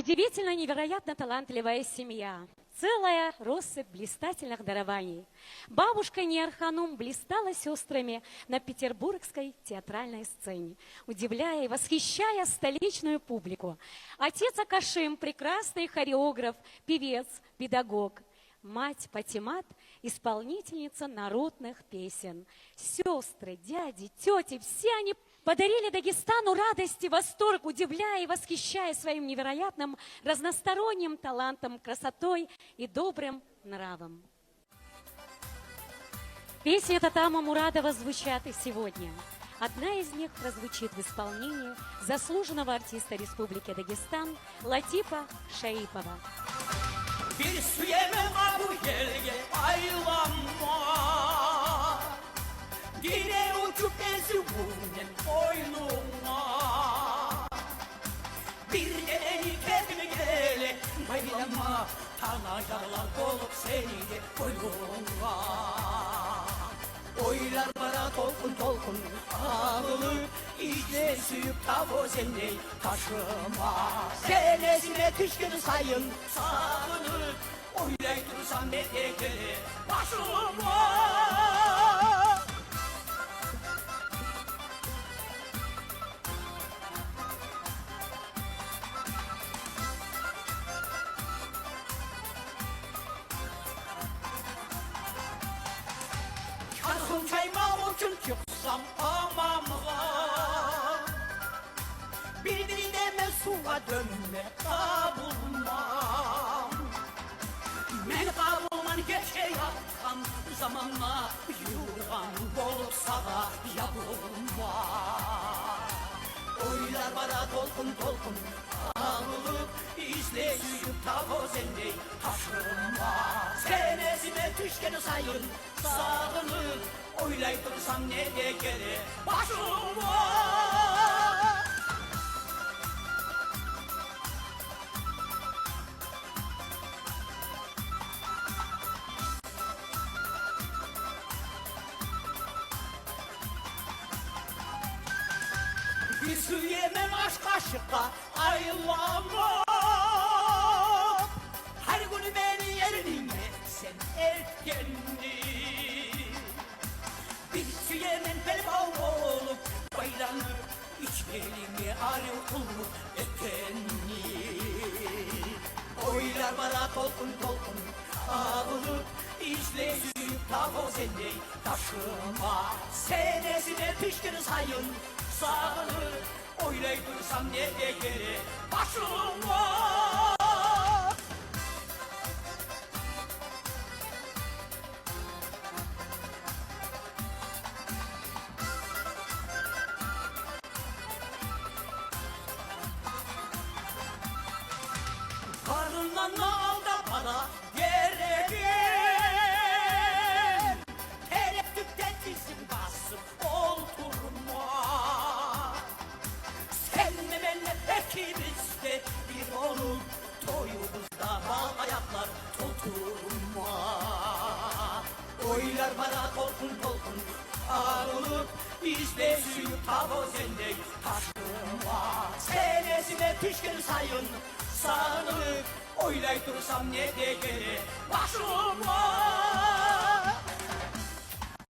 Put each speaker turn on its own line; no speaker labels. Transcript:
Удивительно, невероятно талантливая семья. Целая россыпь блистательных дарований. Бабушка Ниар-ханум блистала сестрами на петербургской театральной сцене, удивляя и восхищая столичную публику. Отец Акашим – прекрасный хореограф, певец, педагог. Мать Патимат – исполнительница народных песен. Сестры, дяди, тети – все они подарили Дагестану радость и восторг, удивляя и восхищая своим невероятным разносторонним талантом, красотой и добрым нравом. Песни Татама Мурадова звучат и сегодня. Одна из них прозвучит в исполнении заслуженного артиста Республики Дагестан Латифа Шаипова.
Bir suyemem bu gölge aylanma, dile uçup ezbunen boynuma. Bir geleni kendime gele baylama, tanacaklar olup seni de boynuma. Oylar bana tolkun tolkun ağılıp İşte süyüp tavozenle taşıma. Senesine düşkün sayın sağınıp oylay dursam ne de gelir başıma. Karşım çayma için çıksam amamla. Birbirine suğa dönme kabulmam. Men kabulman geçe yapkan zamanla yurgan bolup sağa yapılma. Oylar bana tolkun tolkun ağılıp izle süyüp tavozenle taşıma. Senesine düşkeni sayın sağınıp oylay dursam ne de gelir başıma. Bir su yemem aşk aşıkta ayılamam. Her gün beni yerine sen erkenli. Bir su yemem belbal olup baylanıp içlerimi arıkılıp etenli. Oylar bana tolkun tolkun ağılıp İşle süyüp tavozenle taşıma. Senesine düşkün sayın sağınıp oylay dursam ne de gelir başıma. Karnından al da bana gereğin. Tereddütten dizim basıp oturma. Senle benle ikimiz de bir olup toyumuzda bal ayaklar tutulma. Oylar bana tolkun tolkun ağılıp izle süyüp tavozenle taşıma. Senesine düşkün sayın sağınıp oylay dursam ne de gelir başıma.